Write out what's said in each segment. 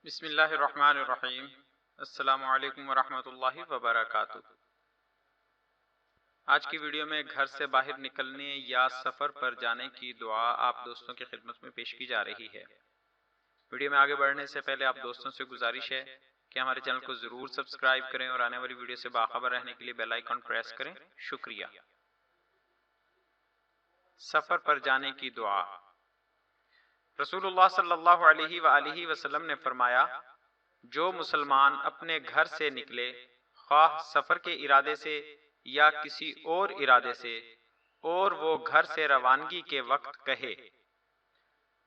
بسم اللہ الرحمن الرحیم۔ السلام علیکم ورحمۃ اللہ وبرکاتہ۔ آج کی ویڈیو میں گھر سے باہر نکلنے یا سفر پر جانے کی دعا آپ دوستوں کی خدمت میں پیش کی جا رہی ہے۔ ویڈیو میں آگے بڑھنے سے پہلے آپ دوستوں سے گزارش ہے کہ ہمارے چینل کو ضرور سبسکرائب کریں اور آنے والی ویڈیو سے باخبر رہنے کے لیے بیل آئیکن پریس کریں۔ شکریہ۔ سفر پر جانے کی دعا۔ رسول اللہ صلی اللہ علیہ وآلہ وسلم نے فرمایا، جو مسلمان اپنے گھر سے نکلے، خواہ سفر کے ارادے سے یا کسی اور ارادے سے، اور وہ گھر سے روانگی کے وقت کہے،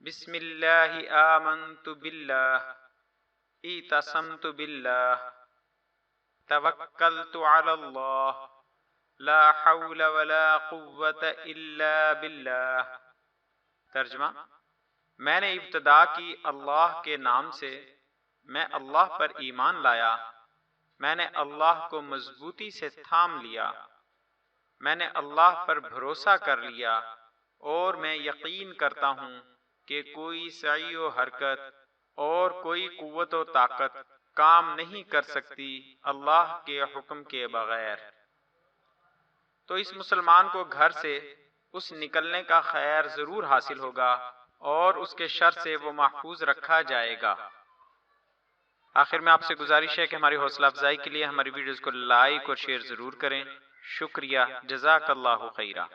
بسم اللہ آمنت باللہ، اعتصمت باللہ، توکلت علی اللہ، لا حول ولا قوة الا باللہ۔ ترجمہ: میں نے ابتدا کی اللہ کے نام سے، میں اللہ پر ایمان لایا، میں نے اللہ کو مضبوطی سے تھام لیا، میں نے اللہ پر بھروسہ کر لیا، اور میں یقین کرتا ہوں کہ کوئی سعی و حرکت اور کوئی قوت و طاقت کام نہیں کر سکتی اللہ کے حکم کے بغیر۔ تو اس مسلمان کو گھر سے اس نکلنے کا خیر ضرور حاصل ہوگا اور اس کے شر سے وہ محفوظ رکھا جائے گا۔ آخر میں آپ سے گزارش ہے کہ ہماری حوصلہ افزائی کے لیے ہماری ویڈیوز کو لائک اور شیئر ضرور کریں۔ شکریہ، جزاک اللہ خیرہ۔